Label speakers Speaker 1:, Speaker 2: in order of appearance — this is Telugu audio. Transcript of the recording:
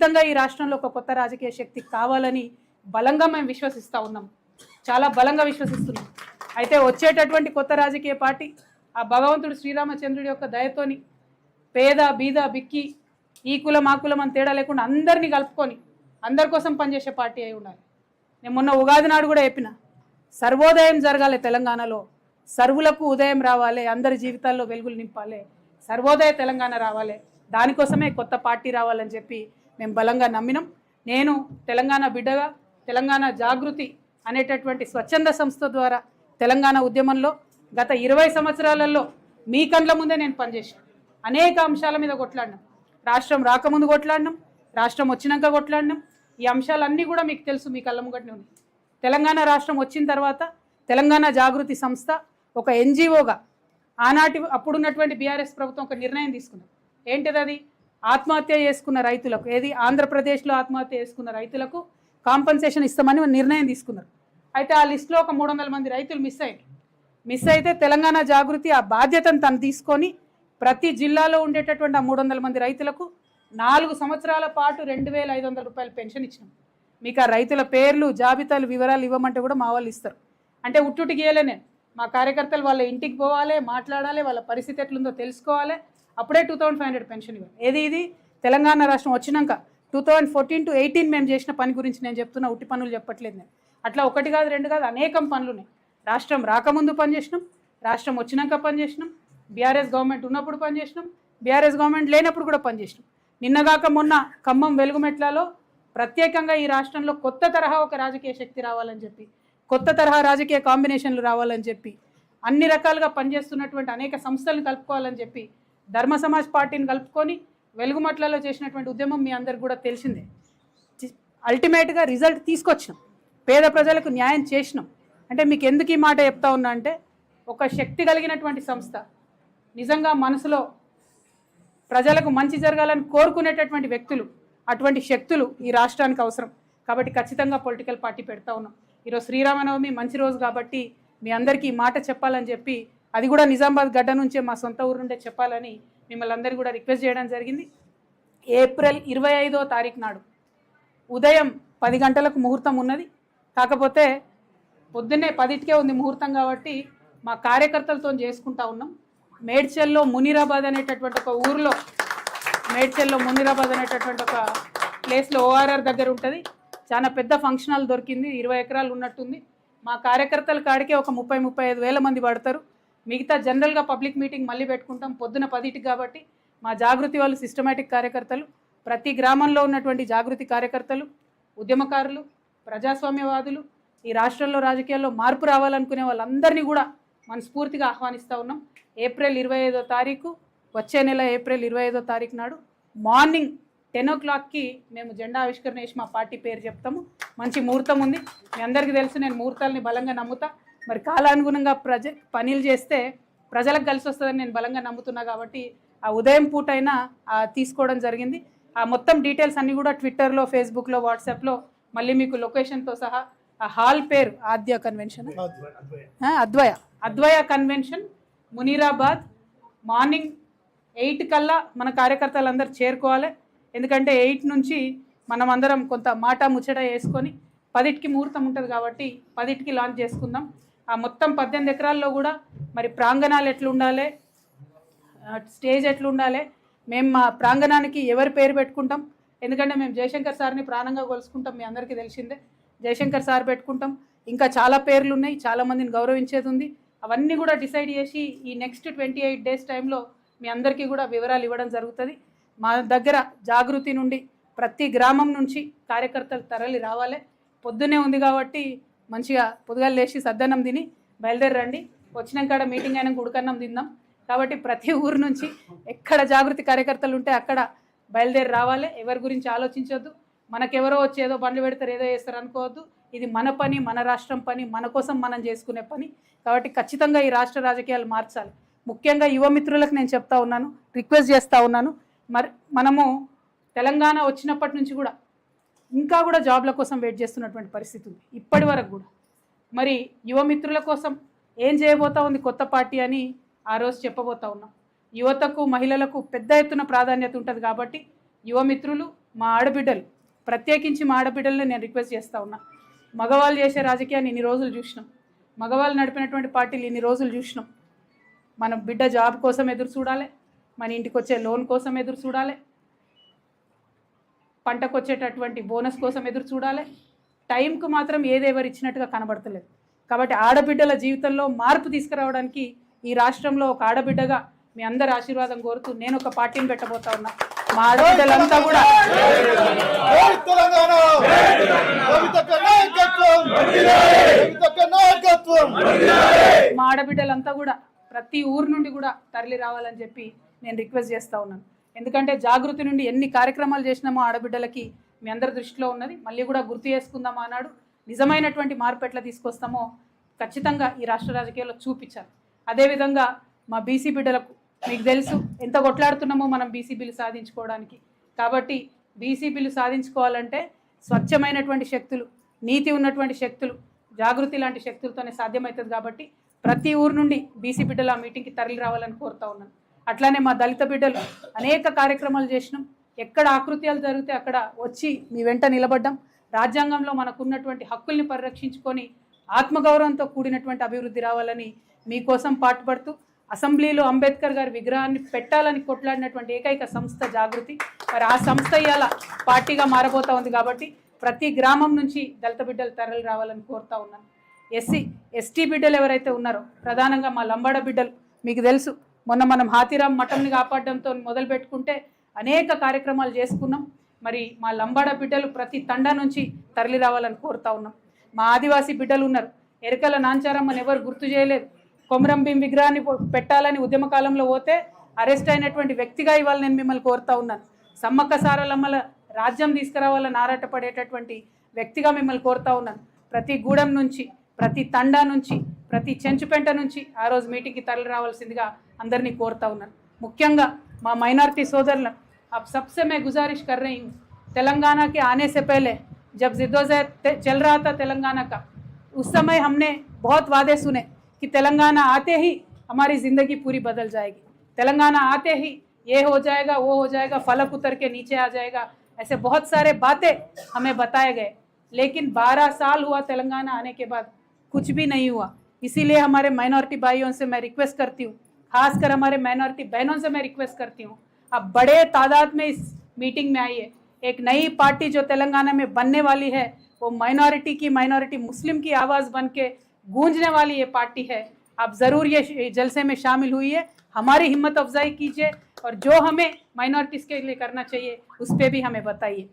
Speaker 1: ఖచ్చితంగా ఈ రాష్ట్రంలో ఒక కొత్త రాజకీయ శక్తి కావాలని బలంగా మేము విశ్వసిస్తూ ఉన్నాం, చాలా బలంగా విశ్వసిస్తున్నాం. అయితే వచ్చేటటువంటి కొత్త రాజకీయ పార్టీ ఆ భగవంతుడు శ్రీరామచంద్రుడి యొక్క దయతోని పేద బీద బిక్కి ఈ కులం ఆ కులం అని తేడా లేకుండా అందరినీ కలుపుకొని అందరి కోసం పనిచేసే పార్టీ అయి ఉండాలి. నేను మొన్న ఉగాది నాడు కూడా చెప్పిన, సర్వోదయం జరగాలి తెలంగాణలో, సర్వులకు ఉదయం రావాలి, అందరి జీవితాల్లో వెలుగులు నింపాలి, సర్వోదయ తెలంగాణ రావాలి, దానికోసమే కొత్త పార్టీ రావాలని చెప్పి మేము బలంగా నమ్మినాం. నేను తెలంగాణ బిడ్డగా తెలంగాణ జాగృతి అనేటటువంటి స్వచ్ఛంద సంస్థ ద్వారా తెలంగాణ ఉద్యమంలో గత 20 సంవత్సరాలలో మీ కండ్ల ముందే నేను పనిచేశాను. అనేక అంశాల మీద కొట్లాడినాం, రాష్ట్రం రాకముందు కొట్లాడినాం, రాష్ట్రం వచ్చినాక కొట్లాడినాం. ఈ అంశాలన్నీ కూడా మీకు తెలుసు, మీ కళ్ళ ముంగట్నే ఉంది. తెలంగాణ రాష్ట్రం వచ్చిన తర్వాత తెలంగాణ జాగృతి సంస్థ ఒక ఎన్జిఓగా అప్పుడున్నటువంటి బీఆర్ఎస్ ప్రభుత్వం ఒక నిర్ణయం తీసుకున్నారు. ఏంటిది అది? ఆత్మహత్య చేసుకున్న రైతులకు, ఏది ఆంధ్రప్రదేశ్లో ఆత్మహత్య చేసుకున్న రైతులకు కాంపన్సేషన్ ఇస్తామని నిర్ణయం తీసుకున్నారు. అయితే ఆ లిస్టులో ఒక 300 మంది రైతులు మిస్ అయితే తెలంగాణ జాగృతి ఆ బాధ్యతను తను తీసుకొని ప్రతి జిల్లాలో ఉండేటటువంటి ఆ 300 మంది రైతులకు 4 సంవత్సరాల పాటు 2500 రూపాయలు పెన్షన్ ఇచ్చినాం. మీకు ఆ రైతుల పేర్లు జాబితాలు వివరాలు ఇవ్వమంటే కూడా మా వాళ్ళు ఇస్తారు. అంటే ఉట్టుటికి ఇయ్యలే నేను, మా కార్యకర్తలు వాళ్ళ ఇంటికి పోవాలి, మాట్లాడాలి, వాళ్ళ పరిస్థితి ఎట్లుందో తెలుసుకోవాలి, అప్పుడే 2500 పెన్షన్ ఇవ్వాలి. ఇది తెలంగాణ రాష్ట్రం వచ్చినాక 2014 to 18 మేము చేసిన పని గురించి నేను చెప్తున్నా, ఉట్టి పనులు చెప్పట్లేదు నేను. అట్లా 1 కాదు 2 కాదు అనేకం పనులు ఉన్నాయి. రాష్ట్రం రాకముందు పనిచేసినాం, రాష్ట్రం వచ్చినాక పనిచేసినాం, బీఆర్ఎస్ గవర్నమెంట్ ఉన్నప్పుడు పనిచేసినాం, బీఆర్ఎస్ గవర్నమెంట్ లేనప్పుడు కూడా పనిచేసినాం. నిన్నగాక మొన్న ఖమ్మం వెలుగుమెట్లలో ప్రత్యేకంగా ఈ రాష్ట్రంలో కొత్త తరహా ఒక రాజకీయ శక్తి రావాలని చెప్పి, కొత్త తరహా రాజకీయ కాంబినేషన్లు రావాలని చెప్పి, అన్ని రకాలుగా పనిచేస్తున్నటువంటి అనేక సంస్థలను కలుపుకోవాలని చెప్పి ధర్మ సమాజ్ పార్టీని కలుపుకొని వెలుగుమట్లలో చేసినటువంటి ఉద్యమం మీ అందరికి కూడా తెలిసిందే. అల్టిమేట్గా రిజల్ట్ తీసుకొచ్చినాం, పేద ప్రజలకు న్యాయం చేసినాం. అంటే మీకు ఎందుకు ఈ మాట చెప్తా ఉన్నా అంటే, ఒక శక్తి కలిగినటువంటి సంస్థ, నిజంగా మనసులో ప్రజలకు మంచి జరగాలని కోరుకునేటటువంటి వ్యక్తులు, అటువంటి శక్తులు ఈ రాష్ట్రానికి అవసరం. కాబట్టి ఖచ్చితంగా పొలిటికల్ పార్టీ పెడతా ఉన్నాం. ఈరోజు శ్రీరామనవమి మంచి రోజు కాబట్టి మీ అందరికీ ఈ మాట చెప్పాలని చెప్పి, అది కూడా నిజామాబాద్ గడ్డ నుంచే మా సొంత ఊరు నుండే చెప్పాలని మిమ్మల్ని అందరికీ కూడా రిక్వెస్ట్ చేయడం జరిగింది. ఏప్రిల్ 25వ తారీఖు నాడు ఉదయం 10 గంటలకు ముహూర్తం ఉన్నది. కాకపోతే పొద్దున్నే 10కే ఉంది ముహూర్తం కాబట్టి మా కార్యకర్తలతో చేసుకుంటా ఉన్నాం. మేడ్చల్లో మునీరాబాద్ అనేటటువంటి ఒక ఊరిలో, మేడ్చల్లో మునీరాబాద్ అనేటటువంటి ఒక ప్లేస్లో ORR దగ్గర ఉంటుంది. చాలా పెద్ద ఫంక్షన్ హాల్ దొరికింది, 20 ఎకరాలు ఉన్నట్టుంది. మా కార్యకర్తల కాడికే ఒక 30-35 వేల మంది పడతారు. మిగతా జనరల్గా పబ్లిక్ మీటింగ్ మళ్ళీ పెట్టుకుంటాం పొద్దున 10కి. కాబట్టి మా జాగృతి వాళ్ళు సిస్టమేటిక్ కార్యకర్తలు, ప్రతి గ్రామంలో ఉన్నటువంటి జాగృతి కార్యకర్తలు, ఉద్యమకారులు, ప్రజాస్వామ్యవాదులు, ఈ రాష్ట్రంలో రాజకీయాల్లో మార్పు రావాలనుకునే వాళ్ళందరినీ కూడా మనస్ఫూర్తిగా ఆహ్వానిస్తూ ఉన్నాం. ఏప్రిల్ 25వ తారీఖు, వచ్చే నెల ఏప్రిల్ 25వ తారీఖు నాడు మార్నింగ్ 10 o'clockకి మేము జెండా ఆవిష్కరణ చేసి మా పార్టీ పేరు చెప్తాము. మంచి ముహూర్తం ఉంది, మీ అందరికీ తెలుసు, నేను ముహూర్తాలని బలంగా నమ్ముతా. మరి కాలానుగుణంగా పనులు చేస్తే ప్రజలకు కలిసి వస్తుందని నేను బలంగా నమ్ముతున్నా. కాబట్టి ఆ ఉదయం పూట అయినా తీసుకోవడం జరిగింది. ఆ మొత్తం డీటెయిల్స్ అన్నీ కూడా ట్విట్టర్లో, ఫేస్బుక్లో, వాట్సాప్లో మళ్ళీ మీకు లొకేషన్తో సహా, ఆ హాల్ పేరు ఆద్య కన్వెన్షన్, అద్వయ కన్వెన్షన్, మునీరాబాద్. మార్నింగ్ 8 కల్లా మన కార్యకర్తలందరూ చేరుకోవాలి. ఎందుకంటే 8 నుంచి మనం అందరం కొంత మాట ముచ్చట వేసుకొని 10కి ముహూర్తం ఉంటుంది కాబట్టి 10కి లాంచ్ చేసుకుందాం. ఆ మొత్తం 18 ఎకరాల్లో కూడా మరి ప్రాంగణాలు ఎట్లుండాలి, స్టేజ్ ఎట్లుండాలి, మేము మా ప్రాంగణానికి ఎవరి పేరు పెట్టుకుంటాం. ఎందుకంటే మేము జయశంకర్ సార్ని ప్రాణంగా కొలుసుకుంటాం, మీ అందరికీ తెలిసిందే. జయశంకర్ సార్ పెట్టుకుంటాం, ఇంకా చాలా పేర్లు ఉన్నాయి, చాలామందిని గౌరవించేది ఉంది. అవన్నీ కూడా డిసైడ్ చేసి ఈ నెక్స్ట్ 28 డేస్ టైంలో మీ అందరికీ కూడా వివరాలు ఇవ్వడం జరుగుతుంది. మా దగ్గర జాగృతి నుండి ప్రతి గ్రామం నుంచి కార్యకర్తలు తరలి రావాలి. పొద్దున్నే ఉంది కాబట్టి మంచిగా పొద్దుగాలు లేచి సద్దన్నం తిని బయలుదేరండి. వచ్చినాక మీటింగ్ అయినా ఉడకన్నం తిందాం. కాబట్టి ప్రతి ఊరు నుంచి ఎక్కడ జాగృతి కార్యకర్తలు ఉంటే అక్కడ బయలుదేరి రావాలి. ఎవరి గురించి ఆలోచించొద్దు, మనకెవరో వచ్చి ఏదో బండ్లు పెడతారు, ఏదో చేస్తారు అనుకోవద్దు. ఇది మన పని, మన రాష్ట్రం పని, మన కోసం మనం చేసుకునే పని. కాబట్టి ఖచ్చితంగా ఈ రాష్ట్ర రాజకీయాలు మార్చాలి. ముఖ్యంగా యువ మిత్రులకు నేను చెప్తా ఉన్నాను, రిక్వెస్ట్ చేస్తూ ఉన్నాను. మనము తెలంగాణ వచ్చినప్పటి నుంచి కూడా ఇంకా కూడా జాబ్ల కోసం వెయిట్ చేస్తున్నటువంటి పరిస్థితి ఉంది ఇప్పటి వరకు కూడా. మరి యువ మిత్రుల కోసం ఏం చేయబోతా ఉంది కొత్త పార్టీ అని ఆ రోజు చెప్పబోతా ఉన్నాం. యువతకు, మహిళలకు పెద్ద ఎత్తున ప్రాధాన్యత ఉంటుంది కాబట్టి యువ మిత్రులు, మా ఆడబిడ్డలు, ప్రత్యేకించి మా ఆడబిడ్డలను నేను రిక్వెస్ట్ చేస్తూ ఉన్నా. మగవాళ్ళు చేసే రాజకీయాన్ని ఇన్ని రోజులు చూసినాం, మగవాళ్ళు నడిపినటువంటి పార్టీలు ఇన్ని రోజులు చూసినాం. మన బిడ్డ జాబ్ కోసం ఎదురు చూడాలి, మన ఇంటికి వచ్చే లోన్ కోసం ఎదురు చూడాలి, పంటకు వచ్చేటటువంటి బోనస్ కోసం ఎదురు చూడాలి. టైంకు మాత్రం ఏదెవరు ఇచ్చినట్టుగా కనబడతలేదు. కాబట్టి ఆడబిడ్డల జీవితంలో మార్పు తీసుకురావడానికి ఈ రాష్ట్రంలో ఒక ఆడబిడ్డగా మీ అందరి ఆశీర్వాదం కోరుతూ నేను ఒక పార్టీని పెట్టబోతా ఉన్నా. మా ఆడబిడ్డలంతా కూడా ప్రతి ఊరు నుండి కూడా తరలి రావాలని చెప్పి నేను రిక్వెస్ట్ చేస్తూ ఉన్నాను. ఎందుకంటే జాగృతి నుండి ఎన్ని కార్యక్రమాలు చేసినామో ఆడబిడ్డలకి మీ అందరి దృష్టిలో ఉన్నది. మళ్ళీ కూడా గుర్తు చేసుకుందామా అన్నాడు. నిజమైనటువంటి మార్పు ఎట్లా తీసుకొస్తామో ఖచ్చితంగా ఈ రాష్ట్ర రాజకీయాల్లో చూపించాలి. అదేవిధంగా మా బీసీ బిడ్డలకు మీకు తెలుసు ఎంత కొట్లాడుతున్నామో మనం బీసీ బిల్లు సాధించుకోవడానికి. కాబట్టి బీసీ బిల్లు సాధించుకోవాలంటే స్వచ్ఛమైనటువంటి శక్తులు, నీతి ఉన్నటువంటి శక్తులు, జాగృతి లాంటి శక్తులతోనే సాధ్యమవుతుంది. కాబట్టి ప్రతి ఊరు నుండి బీసీ బిడ్డలు ఆ మీటింగ్కి తరలి రావాలని కోరుతా ఉన్నాను. అట్లానే మా దళిత బిడ్డలు అనేక కార్యక్రమాలు చేసినాం. ఎక్కడ ఆకృత్యాలు జరిగితే అక్కడ వచ్చి మీ వెంట నిలబడ్డాం. రాజ్యాంగంలో మనకున్నటువంటి హక్కుల్ని పరిరక్షించుకొని ఆత్మగౌరవంతో కూడినటువంటి అభివృద్ధి రావాలని మీకోసం పాటుపడుతూ అసెంబ్లీలో అంబేద్కర్ గారి విగ్రహాన్ని పెట్టాలని కొట్లాడినటువంటి ఏకైక సంస్థ జాగృతి. మరి ఆ సంస్థ ఇవాళ పార్టీగా మారబోతా ఉంది. కాబట్టి ప్రతి గ్రామం నుంచి దళిత బిడ్డలు తరలి రావాలని కోరుతా ఉన్నాను. ఎస్టీ బిడ్డలు ఎవరైతే ఉన్నారో, ప్రధానంగా మా లంబాడ బిడ్డలు, మీకు తెలుసు మొన్న మనం హాతీరామ్ మఠంని కాపాడడంతో మొదలు పెట్టుకుంటే అనేక కార్యక్రమాలు చేసుకున్నాం. మరి మా లంబాడ బిడ్డలు ప్రతి తండా నుంచి తరలి రావాలని కోరుతా ఉన్నాం. మా ఆదివాసీ బిడ్డలు ఉన్నారు. ఎరకల నాంచారమ్మని ఎవరు గుర్తు చేయలేదు. కొమరం భీం విగ్రహాన్ని పెట్టాలని ఉద్యమ కాలంలో పోతే అరెస్ట్ అయినటువంటి వ్యక్తిగా ఇవాళ నేను మిమ్మల్ని కోరుతా ఉన్నాను. సమ్మక్క సారలమ్మల రాజ్యం తీసుకురావాలని ఆరాటపడేటటువంటి వ్యక్తిగా మిమ్మల్ని కోరుతా ఉన్నాను. ప్రతి గూడెం నుంచి, ప్రతి తండా నుంచి, ప్రతి చెంచుపెంట నుంచి ఆ రోజు మీటింగ్కి తరలి రావాల్సిందిగా అందరినీ కోరుతా ఉన్నాను. ముఖ్యంగా మా మైనారిటీ सोदर अब सबसे मैं गुजारिश कर रही हूँ, तेलंगाना के आने से पहले जब जिद्दोजहद चल रहा था तेलंगाना का, उस समय हमने बहुत वादे सुने कि तेलंगाना आते ही हमारी ज़िंदगी पूरी बदल जाएगी, तेलंगाना आते ही ये हो जाएगा, वो हो जाएगा, फलक उतर के नीचे आ जाएगा, ऐसे बहुत सारे बातें हमें बताए गए. लेकिन 12 साल हुआ तेलंगाना आने के बाद, कुछ भी नहीं हुआ. इसीलिए हमारे माइनॉरिटी भाइयों से मैं रिक्वेस्ट करती हूँ, खासकर हमारे माइनॉरिटी बहनों से मैं रिक्वेस्ट करती हूँ, अब बड़े तादाद में इस मीटिंग में आइए. एक नई पार्टी जो तेलंगाना में बनने वाली है, वो माइनॉरिटी मुस्लिम की आवाज़ बन के गूंजने वाली ये पार्टी है. आप ज़रूर ये जलसे में शामिल हुई, हमारी हिम्मत अफजाई कीजिए और जो हमें माइनॉरिटीज़ के लिए करना चाहिए उस पर भी हमें बताइए.